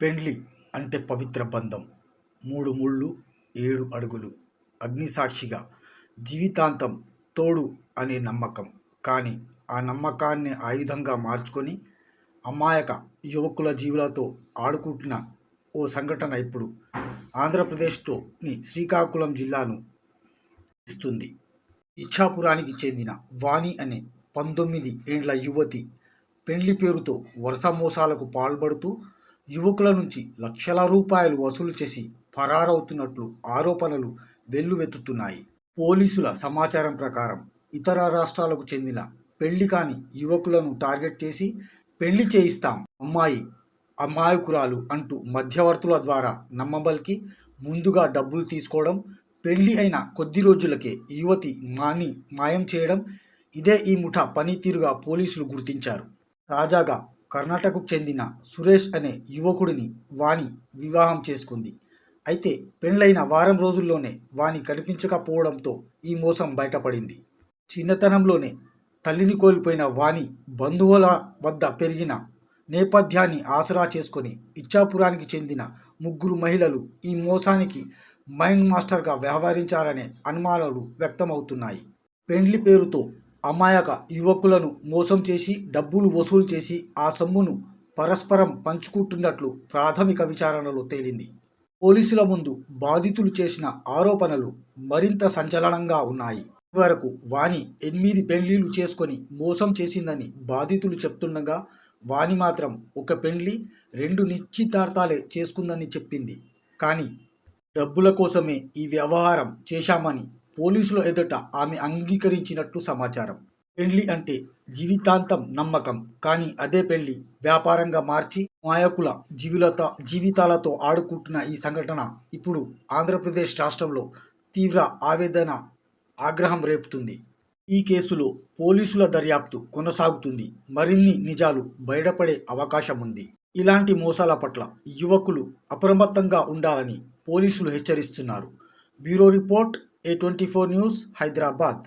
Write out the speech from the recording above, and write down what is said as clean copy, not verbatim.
పెండ్లి అంటే పవిత్ర బంధం. 3 ముళ్ళు, 7 అడుగులు, అగ్నిసాక్షిగా, జీవితాంతం తోడు అనే నమ్మకం. కానీ ఆ నమ్మకాన్ని ఆయుధంగా మార్చుకొని అమాయక యువకుల జీవులతో ఆడుకుంటున్న ఓ సంఘటన ఇప్పుడు ఆంధ్రప్రదేశ్లోని శ్రీకాకుళం జిల్లాను ఇస్తుంది. ఇచ్ఛాపురానికి చెందిన వాణి అనే 19 ఏండ్ల యువతి పెండ్లి పేరుతో వరుస మోసాలకు పాల్పడుతూ యువకుల నుంచి లక్షల రూపాయలు వసూలు చేసి పరారవుతున్నట్లు ఆరోపణలు వెల్లువెత్తుతున్నాయి. పోలీసుల సమాచారం ప్రకారం ఇతర రాష్ట్రాలకు చెందిన పెళ్లి కాని యువకులను టార్గెట్ చేసి పెళ్లి చేయిస్తాం, అమ్మాయి అమాయకురాలు అంటూ మధ్యవర్తుల ద్వారా నమ్మబలికి ముందుగా డబ్బులు తీసుకోవడం, పెళ్లి అయిన కొద్ది రోజులకే యువతి మాయం చేయడం, ఇదే ఈ ముఠా పనితీరుగా పోలీసులు గుర్తించారు. తాజాగా కర్ణాటకకు చెందిన సురేష్ అనే యువకుడిని వాణి వివాహం చేసుకుంది. అయితే పెళ్లైన వారం రోజుల్లోనే వాణి కనిపించకపోవడంతో ఈ మోసం బయటపడింది. చిన్నతనంలోనే తల్లిని కోల్పోయిన వాణి బంధువుల వద్ద పెరిగిన నేపథ్యాన్ని ఆసరా చేసుకొని ఇచ్ఛాపురానికి చెందిన 3 మహిళలు ఈ మోసానికి మైండ్ మాస్టర్గా వ్యవహరించారనే అనుమానాలు వ్యక్తమవుతున్నాయి. పెండ్లి పేరుతో అమాయక యువకులను మోసం చేసి డబ్బులు వసూలు చేసి ఆ సొమ్మును పరస్పరం పంచుకుంటున్నట్లు ప్రాథమిక విచారణలో తేలింది. పోలీసుల ముందు బాధితులు చేసిన ఆరోపణలు మరింత సంచలనంగా ఉన్నాయి. ఇదివరకు వాణి 8 పెండ్లిలు చేసుకొని మోసం చేసిందని బాధితులు చెప్తుండగా వాణి మాత్రం 1 పెండ్లి 2 నిశ్చితార్థాలే చేసుకుందని చెప్పింది. కానీ డబ్బుల కోసమే ఈ వ్యవహారం చేశామని పోలీసుల ఎదుట ఆమె అంగీకరించినట్లు సమాచారం. పెళ్లి అంటే జీవితాంతం నమ్మకం, కానీ అదే పెళ్లి వ్యాపారంగా మార్చి మాయకుల జీవితాలతో ఆడుకుంటున్న ఈ సంఘటన ఇప్పుడు ఆంధ్రప్రదేశ్ రాష్ట్రంలో తీవ్ర ఆవేదన, ఆగ్రహం రేపుతుంది. ఈ కేసులో పోలీసుల దర్యాప్తు కొనసాగుతుంది. మరిన్ని నిజాలు బయటపడే అవకాశం ఉంది. ఇలాంటి మోసాల పట్ల యువకులు అప్రమత్తంగా ఉండాలని పోలీసులు హెచ్చరిస్తున్నారు. Bureau report, A24 news, Hyderabad.